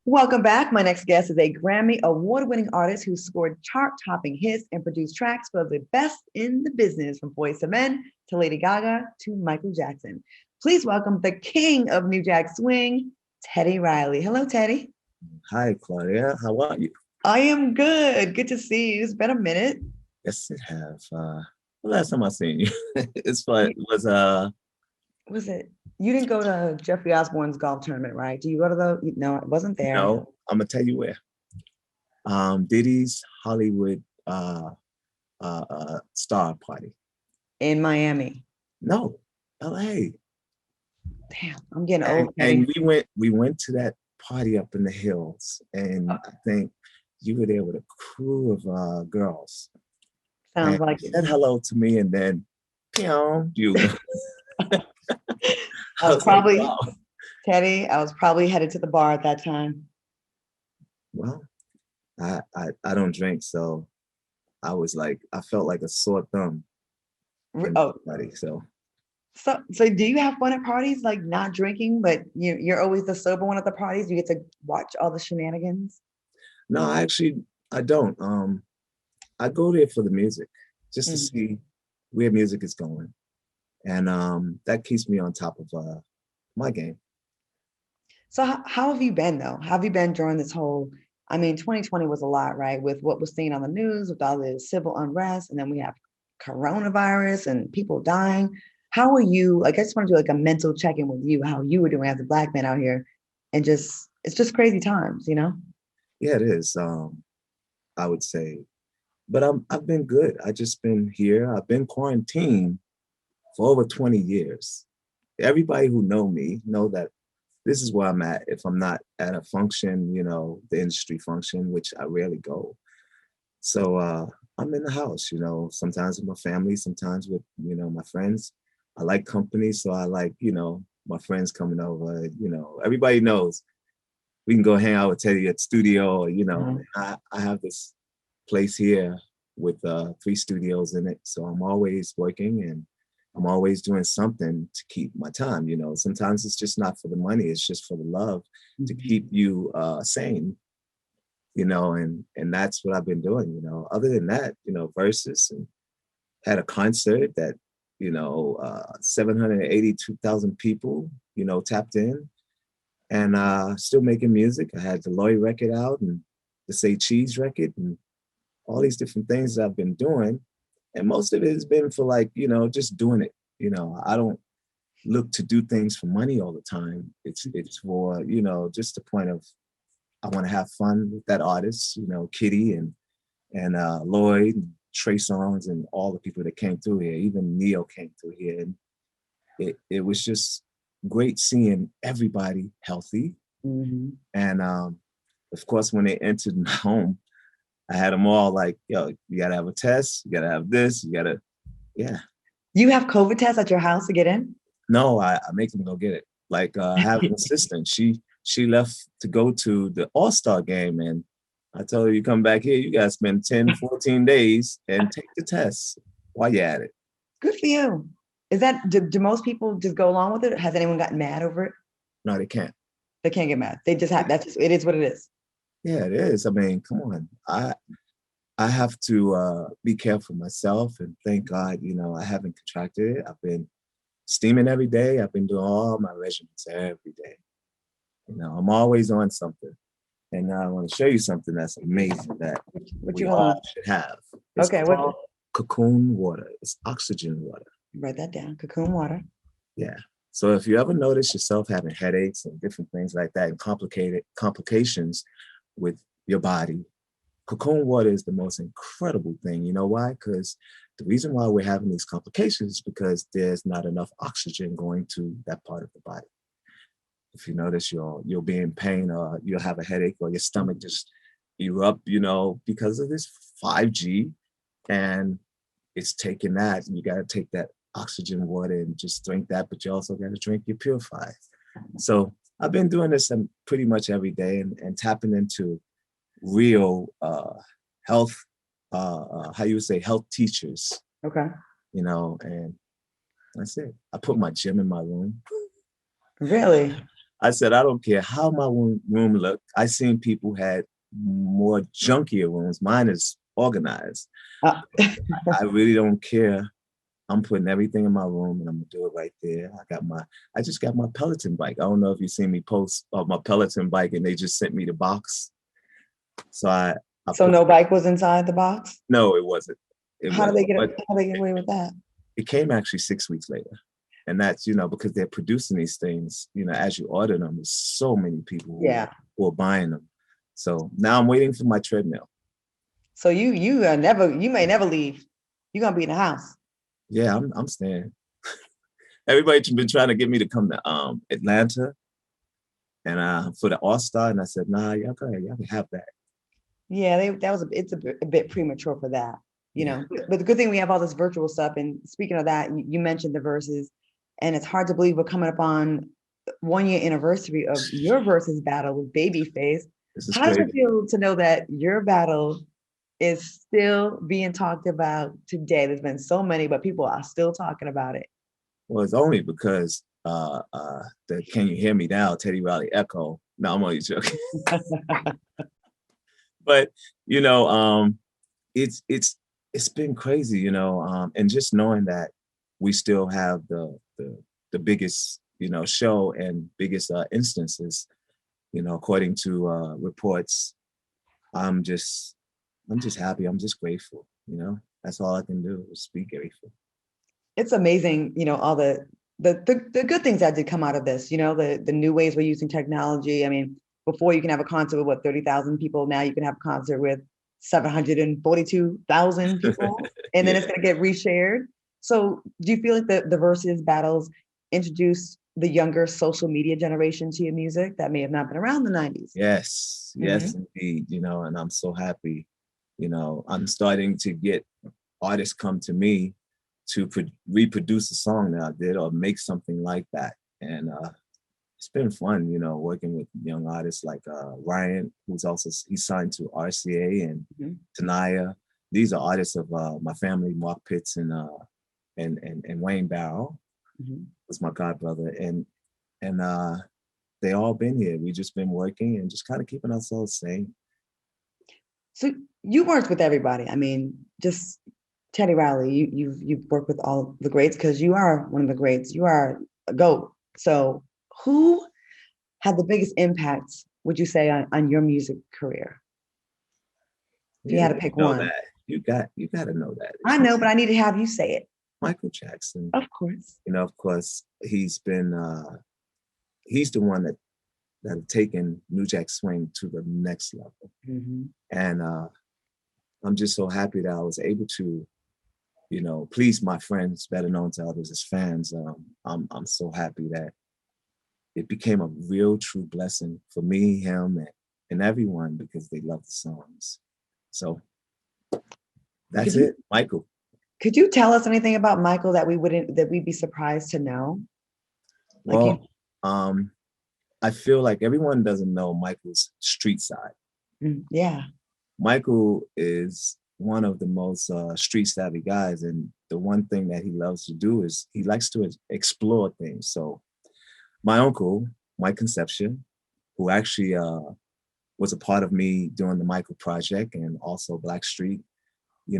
Welcome back. My next guest is a Grammy award-winning artist who scored chart-topping hits and produced tracks for the best in the business, from Boyz II Men to Lady Gaga to Michael Jackson. Please welcome the king of New Jack Swing, Teddy Riley. Hello, Teddy. Hi, Claudia. How are you? I am good. Good to see you. It's been a minute. Yes, it has. The last time I seen you, it's fun. It was Was it? You didn't go to Jeffrey Osborne's golf tournament, right? Do you go to the? No, it wasn't there. no, I'm gonna tell you where. Diddy's Hollywood star party. In Miami. No, LA. Damn, I'm getting And, old, and Teddy. we went to that party up in the hills, and I think you were there with a crew of girls. Sounds And like you it. said hello to me, and then, you. I I was was like, probably wow. Teddy. I was probably headed to the bar at that time. Well, I don't drink, so I felt like a sore thumb in Oh, the party. So so do you have fun at parties, like not drinking, but you're always the sober one at the parties? You get to watch all the shenanigans. no, I don't. I go there for the music, just to Mm. see where music is going, and that keeps me on top of my game. So how have you been though? How have you been during this whole? I mean, 2020 was a lot, right? With what was seen on the news, with all the civil unrest, and then we have coronavirus and people dying. How are you? Like, I just want to do like a mental check-in with you, how you were doing as a black man out here, and just it's just crazy times, you know? Yeah, it is. I would say, but I've been good. I just been here. I've been quarantined for over 20 years. Everybody who know me know that this is where I'm at. If I'm not at a function, the industry function, which I rarely go. So I'm in the house, sometimes with my family, sometimes with, my friends. I like company, so I like, my friends coming over. Everybody knows we can go hang out with Teddy at the studio. Mhm. I have this place here with three studios in it. So I'm always working and I'm always doing something to keep my time. Sometimes it's just not for the money, it's just for the love to keep you sane, and that's what I've been doing. Other than that, versus and had a concert that, 782,000 people, tapped in, and still making music. I had the Lloyd record out and the Say Cheese record and all these different things that I've been doing. And most of it has been for, like, just doing it. I don't look to do things for money all the time. It's for, just the point of I want to have fun with that artist, Kitty and Lloyd, and Trey Songz, and all the people that came through here. Even Neo came through here. And it was just great seeing everybody healthy. Mhm. And of course, when they entered my home, I had them all like, yo, you gotta have a test, you gotta have this, you gotta, yeah. You have COVID tests at your house to get in? No, I make them go get it. Like I have an assistant. She left to go to the All-Star game, and I told her, you come back here, you gotta spend 10, 14 days and take the test while you're at it. Good for you. Is that do most people just go along with it? Has anyone gotten mad over it? No, they can't. They can't get mad. They just have that's just it is what it is. Yeah, it is. I mean, come on. I have to be careful myself, and thank God, I haven't contracted it. I've been steaming every day. I've been doing all my regimens every day. I'm always on something. And now I want to show you something that's amazing that What we you all want? should have. It's Okay, what's it? called cocoon water. It's oxygen water. Write that down. Cocoon water. Yeah. So if you ever notice yourself having headaches and different things like that and complicated complications with your body, cocoon water is the most incredible thing. You know why? Because the reason why we're having these complications is because there's not enough oxygen going to that part of the body. If you notice you'll be in pain, or you'll have a headache, or your stomach just erupt, because of this 5G, and it's taking that. And you got to take that oxygen water and just drink that, but you also got to drink your purified. So I've been doing this pretty much every day, and tapping into real health, how you would say, health teachers, Okay. and that's it. I put my gym in my room. Really? I said, I don't care how my room looked. I seen people had more junkier rooms. Mine is organized. Uh, I really don't care. I'm putting everything in my room and I'm gonna do it right there. I just got my Peloton bike. I don't know if you've seen me post of my Peloton bike and they just sent me the box. So I so put, no bike was inside the box? no, it wasn't. It How did wasn't. they get But how did they get away with that? it came actually 6 weeks later. And that's, because they're producing these things, as you order them, there's so many people Yeah. who are buying them. So now I'm waiting for my treadmill. So you may never leave. You're gonna be in the house. Yeah, I'm staying. Everybody's been trying to get me to come to Atlanta and for the All-Star, and I said, nah, y'all can have that. Yeah, it's a bit premature for that, Yeah. But the good thing we have all this virtual stuff. And speaking of that, you mentioned the verses, and it's hard to believe we're coming up on 1 year anniversary of your versus battle with Babyface. This is How does crazy. it feel to know that your battle is still being talked about today? There's been so many, but people are still talking about it. Well, it's only because the Can You Hear Me Now, Teddy Riley Echo. No, I'm only joking. But it's been crazy, and just knowing that we still have the biggest show and biggest instances, according to reports. I'm just happy. I'm just grateful. That's all I can do is be grateful. It's amazing, all the good things that did come out of this, the new ways we're using technology. I mean, before you can have a concert with 30,000 people, now you can have a concert with 742,000 people, and then it's going to get reshared. So do you feel like the versus battles introduce the younger social media generation to your music that may have not been around the 90s? Yes, indeed, and I'm so happy. I'm starting to get artists come to me to reproduce a song that I did or make something like that. And it's been fun, working with young artists like Ryan, he's signed to RCA, and Tanaya. These are artists of my family, Mark Pitts and Wayne Barrow was my god brother. And they all been here. We just been working and just kind of keeping ourselves sane. So you worked with everybody. I mean, just Teddy Riley, you've worked with all the greats because you are one of the greats. You are a GOAT. So who had the biggest impact, would you say, on your music career? If you had to pick one. That. You got to know that. I know, but I need to have you say it. Michael Jackson. Of course. Of course, he's the one that have taken New Jack Swing to the next level. And I'm just so happy that I was able to, please my friends, better known to others as fans. I'm so happy that it became a real true blessing for me, him, and everyone, because they love the songs. So that's it, Michael. Could you tell us anything about Michael that we'd be surprised to know? I feel like everyone doesn't know Michael's street side. Yeah. Michael is one of the most street savvy guys. And the one thing that he loves to do is he likes to explore things. So my uncle, Mike Conception, who actually was a part of me doing the Michael Project and also Black Street, he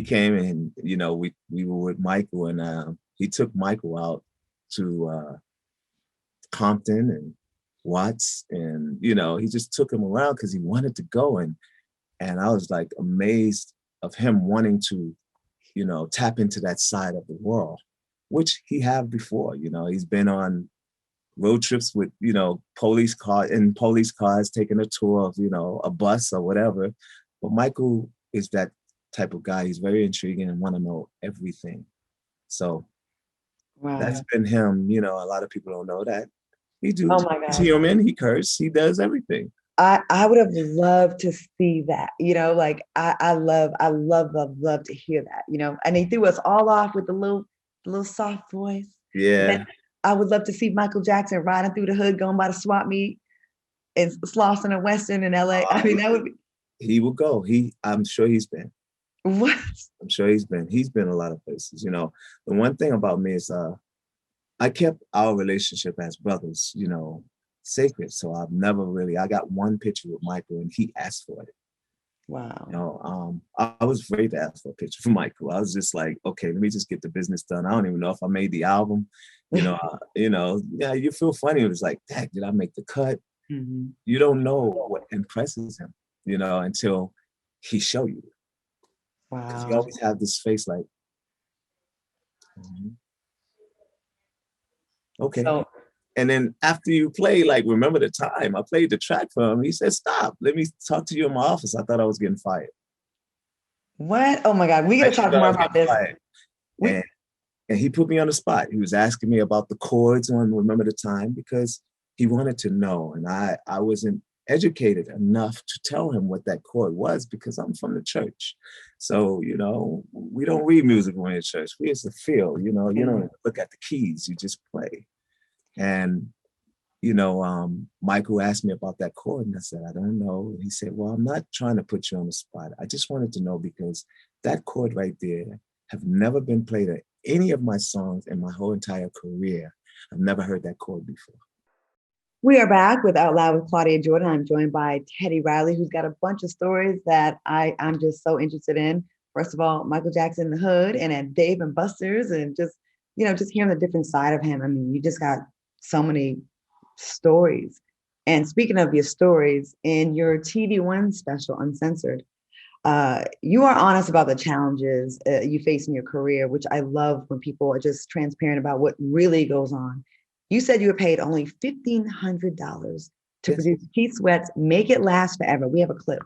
came and, we were with Michael, and he took Michael out to Compton and Watts, and he just took him around because he wanted to go, and I was like amazed of him wanting to tap into that side of the world, which he have before. He's been on road trips with police cars taking a tour of a bus or whatever, but Michael is that type of guy. He's very intriguing and want to know everything. So wow. That's been him. A lot of people don't know that. He do. Oh my God. He's human. He curses. He does everything. I would have loved to see that. I love to hear that. And he threw us all off with the little soft voice. Yeah. I would love to see Michael Jackson riding through the hood, going by the swap meet in Slauson and Western in LA. I mean, that would be. He will go. I'm sure he's been. What? I'm sure he's been. He's been a lot of places. The one thing about me is I kept our relationship as brothers, sacred. So I got one picture with Michael and he asked for it. Wow. I was afraid to ask for a picture from Michael. I was just like, okay, let me just get the business done. I don't even know if I made the album. Yeah, you feel funny. It was like, dang, did I make the cut? Mm-hmm. You don't know what impresses him, until he show you. Because you Wow. always have this face like, "Mhm, okay." So And then after you play, like, remember the time I played the track for him, he said, stop, let me talk to you in my office. I thought I was getting fired. what? Oh my God, we I got to actually talk thought I more was about getting this. fired. We And he put me on the spot. He was asking me about the chords on Remember the Time because he wanted to know. And I wasn't educated enough to tell him what that chord was because I'm from the church. So, we don't read music when we're in church. We just feel, you don't look at the keys, you just play. And, Michael asked me about that chord and I said, I don't know. And he said, well, I'm not trying to put you on the spot. I just wanted to know because that chord right there have never been played at any of my songs in my whole entire career. I've never heard that chord before. We are back with Out Loud with Claudia Jordan. I'm joined by Teddy Riley, who's got a bunch of stories that I'm just so interested in. First of all, Michael Jackson in the Hood and at Dave and Buster's, and just hearing the different side of him. I mean, you just got so many stories. And speaking of your stories, in your TV One special, Uncensored, you are honest about the challenges you face in your career, which I love when people are just transparent about what really goes on. You said you were paid only $1,500 to Yes. produce Keith Sweat's Make It Last Forever. We have a clip.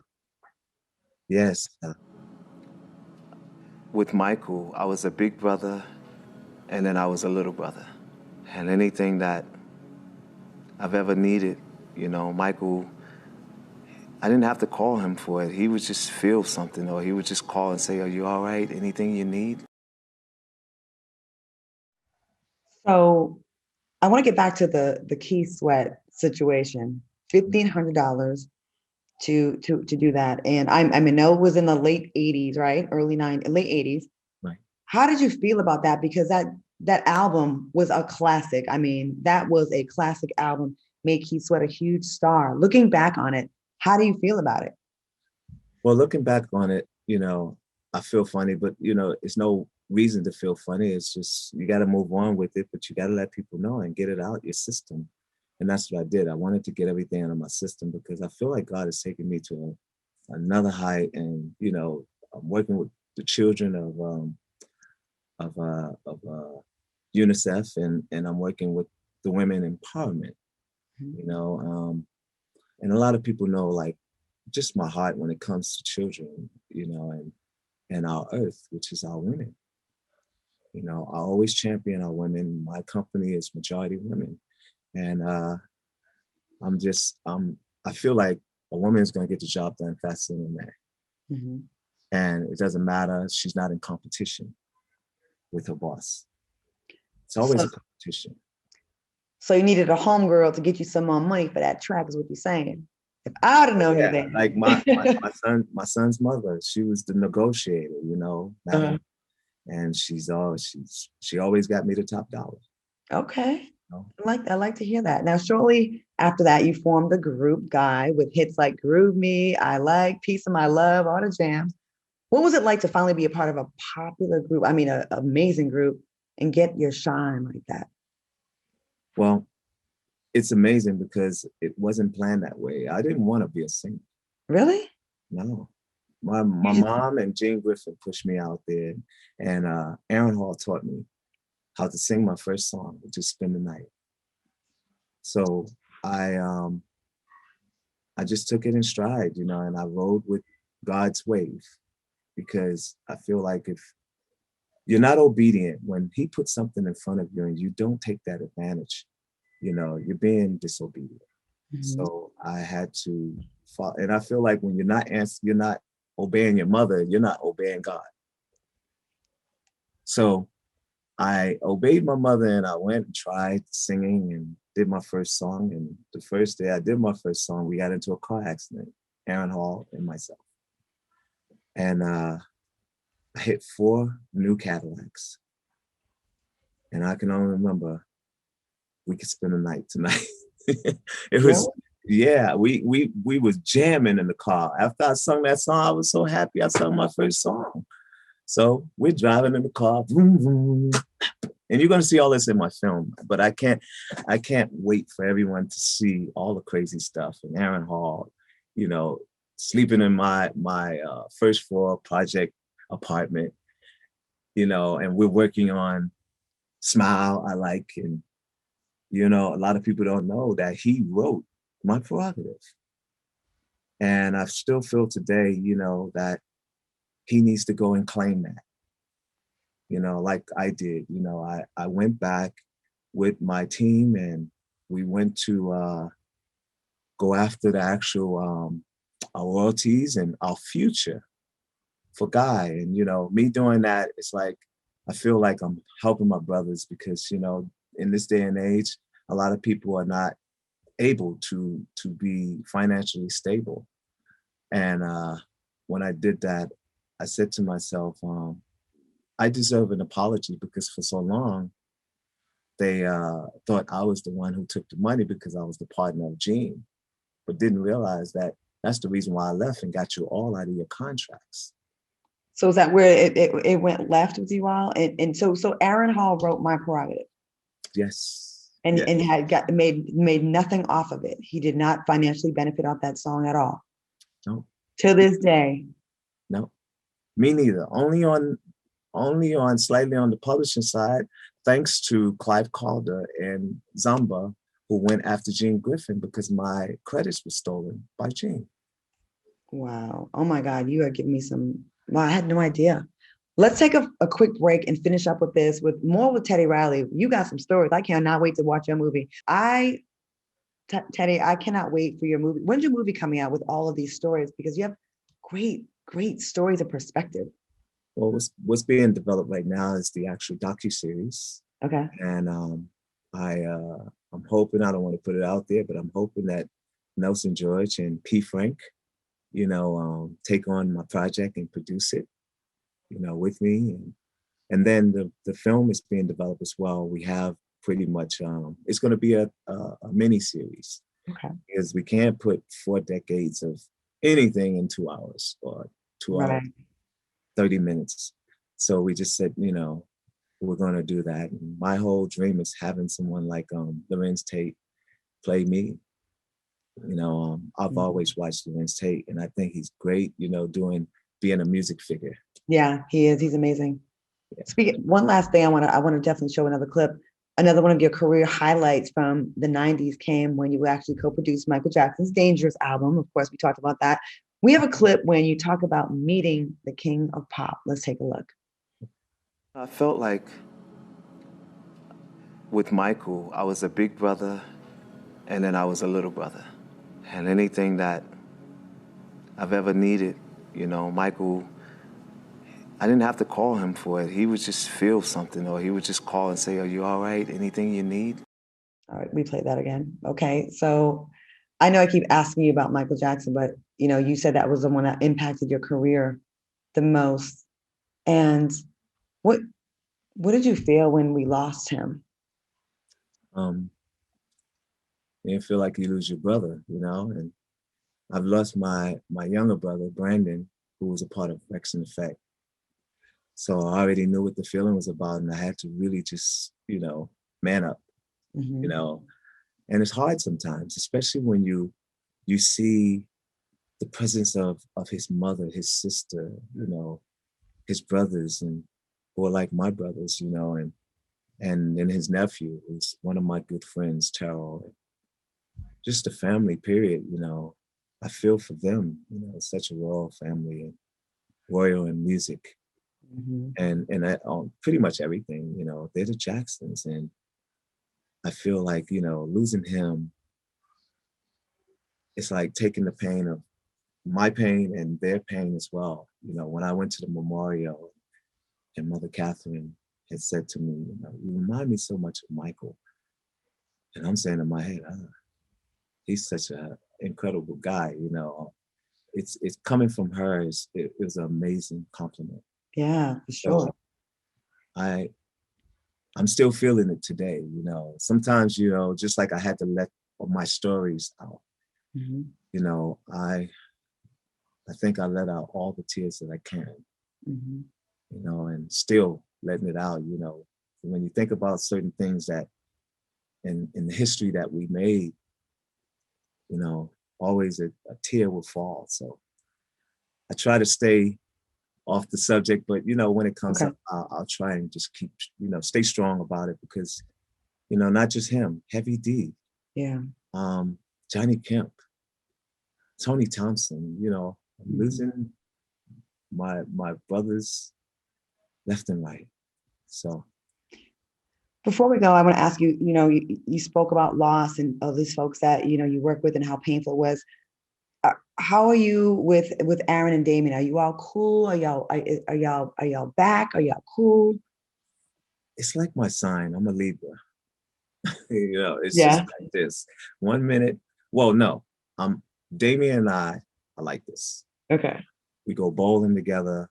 Yes. With Michael, I was a big brother and then I was a little brother. And anything that I've ever needed, Michael, I didn't have to call him for it. He would just feel something or he would just call and say, are you all right? Anything you need? So I want to get back to the Keith Sweat situation. $1,500 to do that. And I mean, no, it was in the late 80s, right? Late 80s. Right. How did you feel about that? Because that album was a classic. I mean, that was a classic album, made Keith Sweat a huge star. Looking back on it, how do you feel about it? Well, looking back on it, I feel funny, but it's no reason to feel funny. It's just you got to move on with it, but you got to let people know and get it out your system. And that's what I did. I wanted to get everything out of my system because I feel like God has taken me to another height. And I'm working with the children of UNICEF, and I'm working with the women empowerment. And a lot of people know like just my heart when it comes to children, and our earth, which is our women. I always champion our women. My company is majority women. And I feel like a woman is going to get the job done faster than a man. Mm-hmm. And it doesn't matter. She's not in competition with her boss. It's always a competition. So you needed a homegirl to get you some more money for that track is what you're saying. If I'd have known you then. Like my son's mother, she was the negotiator, Madeline. And she always got me the top dollar. Okay. I like to hear that. Now, shortly after that, you formed the group Guy with hits like Groove Me, I Like, Piece of My Love, all the jams. What was it like to finally be a part of a popular group? I mean, an amazing group and get your shine like that? Well, it's amazing because it wasn't planned that way. I didn't want to be a singer. Really? No. My mom and Jane Griffin pushed me out there, and Aaron Hall taught me how to sing my first song, which is Spend the Night. So I just took it in stride, and I rode with God's wave because I feel like if you're not obedient, when he puts something in front of you and you don't take that advantage, you're being disobedient. Mm-hmm. So I had to follow, and I feel like when you're not obeying your mother, you're not obeying God. So I obeyed my mother and I went and tried singing and did my first song. And the first day I did my first song, we got into a car accident, Aaron Hall and myself. And I hit 4 new Cadillacs. And I can only remember we could spend the night tonight. It Really? was, yeah, we was jamming in the car. After I sung that song, I was so happy I sung my first song. So we're driving in the car, vroom, vroom, and you're gonna see all this in my film. But I can't wait for everyone to see all the crazy stuff. And Aaron Hall, you know, sleeping in my first floor project apartment, you know, and we're working on Smile I Like, and you know, a lot of people don't know that he wrote My Prerogative. And I still feel today, you know, that he needs to go and claim that, you know, like I did. You know, I went back with my team and we went to go after the actual our royalties and our future for Guy. And, you know, me doing that, it's like, I feel like I'm helping my brothers because, you know, in this day and age, a lot of people are not able to be financially stable. And when I did that, I said to myself, I deserve an apology because for so long, they thought I was the one who took the money because I was the partner of Gene, but didn't realize that that's the reason why I left and got you all out of your contracts. So is that where it went left with you all? And so Aaron Hall wrote My Prerogative. Yes. And Yes. and had got made nothing off of it. He did not financially benefit off that song at all. No. To this day. No. Me neither. Only on slightly on the publishing side, thanks to Clive Calder and Zamba, who went after Gene Griffin because my credits were stolen by Gene. Wow. Oh my God. You are giving me some. Wow, I had no idea. Let's take a quick break and finish up with this with more with Teddy Riley. You got some stories. I cannot wait to watch your movie. Teddy, I cannot wait for your movie. When's your movie coming out with all of these stories? Because you have great stories of perspective. Well, what's being developed right now is the actual docuseries. Okay. And I'm hoping, I don't want to put it out there, but I'm hoping that Nelson George and P. Frank, you know, take on my project and produce it, you know, with me. And then the film is being developed as well. We have pretty much, it's going to be a mini series. Okay. Because we can't put 4 decades of anything in 2 hours or 2 hours, 30 minutes. So we just said, you know, we're going to do that. And my whole dream is having someone like Lorenz Tate play me. You know, I've always watched Lorenz Tate, and I think he's great, you know, being a music figure. Yeah, he is. He's amazing. Yeah. Speaking, one last thing I want to definitely show another clip. Another one of your career highlights from the 90s came when you actually co-produced Michael Jackson's Dangerous album. Of course, we talked about that. We have a clip when you talk about meeting the king of pop. Let's take a look. I felt like with Michael, I was a big brother and then I was a little brother. And anything that I've ever needed, you know, Michael, I didn't have to call him for it. He would just feel something, or he would just call and say, "Are you all right? Anything you need?" All right, we play that again. Okay, so I know I keep asking you about Michael Jackson, but you know, you said that was the one that impacted your career the most. And what did you feel when we lost him? You feel like you lose your brother, you know, and I've lost my younger brother, Brandon, who was a part of Rex and Effect. So I already knew what the feeling was about, and I had to really just, you know, man up, you know. And it's hard sometimes, especially when you see the presence of his mother, his sister, you know, his brothers, and who are like my brothers, you know, and then his nephew, who's one of my good friends, Terrell. Just a family, period, you know. I feel for them, you know, it's such a royal family, and royal in music. And pretty much everything, you know, they're the Jacksons. And I feel like, you know, losing him, it's like taking the pain of my pain and their pain as well. You know, when I went to the memorial and Mother Catherine had said to me, you know, you remind me so much of Michael. And I'm saying in my head, he's such an incredible guy, you know. It's coming from her, it was an amazing compliment. Yeah, for sure. So I'm still feeling it today. You know, sometimes, you know, just like I had to let my stories out, Mm-hmm. you know, I think I let out all the tears that I can, Mm-hmm. you know, and still letting it out, you know. When you think about certain things that in the history that we made, you know, always a tear will fall. So I try to stay off the subject, but you know, when it comes Okay. up, I'll try and just keep, you know, stay strong about it because, you know, not just him, Heavy D, Yeah. Johnny Kemp, Tony Thompson, you know, I'm Mm-hmm. losing my brothers left and right. So Before we go, I want to ask you, you know, you spoke about loss and all these folks that, you know, you work with and how painful it was. How are you with Aaron and Damien? Are you all cool? Are y'all back? Are y'all cool? it's like my sign. I'm a Libra. You know, it's just Yeah. like this. 1 minute. Well, no, Damien and I are like this. Okay. We go bowling together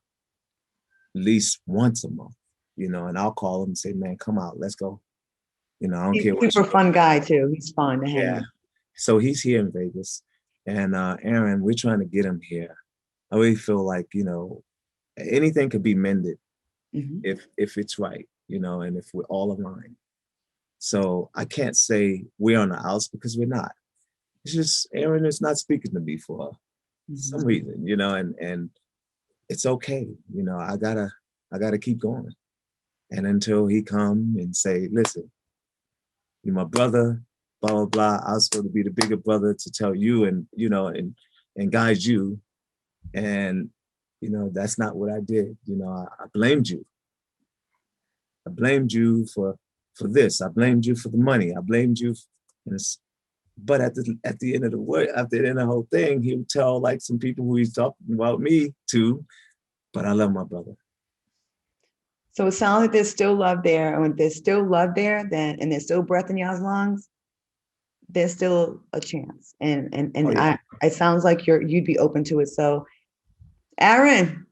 at least once a month, you know, and I'll call him and say, man, come out, let's go. You know, I don't He's care a what super you look fun like. guy too. He's fun to hang Yeah. with. So he's here in Vegas. And Aaron, we're trying to get him here. I really feel like, you know, anything could be mended Mm-hmm. if it's right, you know, and if we're all aligned. So I can't say we're on the outs because we're not. It's just Aaron is not speaking to me for some Mm-hmm. reason, you know, and it's okay. You know, I gotta keep going. And until he come and say, listen, you're my brother, blah, blah, blah. I was supposed to be the bigger brother to tell you and, you know, and guide you. And, you know, that's not what I did. You know, I blamed you. I blamed you for this. I blamed you for the money. I blamed you. But at the end of the word, at the end of the whole thing, he would tell like some people who he's talking about me to, but I love my brother. So it sounds like there's still love there. And when there's still love there, then and there's still breath in y'all's lungs, there's still a chance. Oh And yeah. it sounds like you'd be open to it. So Aaron,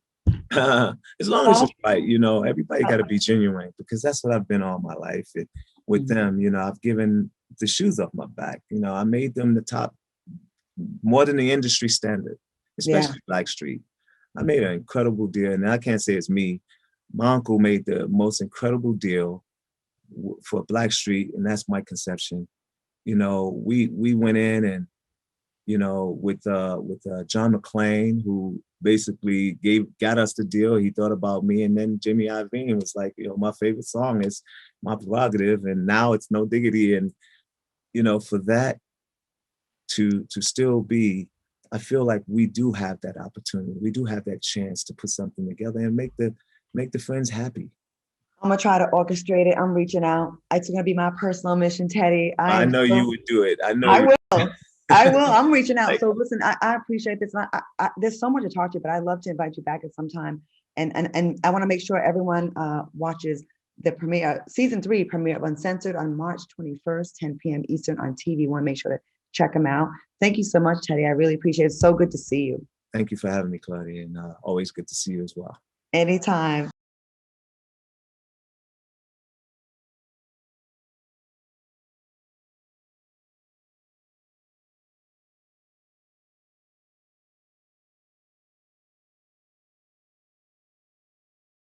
As long as Paul, it's right, you know, everybody got to be genuine because that's what I've been all my life. And with them, you know, I've given the shoes off my back. You know, I made them the top more than the industry standard, yeah. especially Blackstreet. I made an incredible deal, and I can't say it's me. My uncle made the most incredible deal for Blackstreet, and that's my conception. You know, we went in and you know, with John McClain, who basically got us the deal. He thought about me, and then Jimmy Iovine was like, you know, my favorite song is My Prerogative, and now it's No Diggity, and you know, for that to still be, I feel like we do have that opportunity. We do have that chance to put something together and make the friends happy. I'm gonna try to orchestrate it. I'm reaching out. It's gonna be my personal mission, Teddy. I know you would do it. I know I you. will. I will. I'm reaching out. Like, So listen, I appreciate this. There's so much to talk to you, but I'd love to invite you back at some time. And I want to make sure everyone watches the premiere, season 3 premiere of Uncensored on March 21st, 10 p.m. Eastern on TV. Want to make sure to check them out. Thank you so much, Teddy. I really appreciate it. It's so good to see you. thank you for having me, Claudia, and always good to see you as well. Anytime.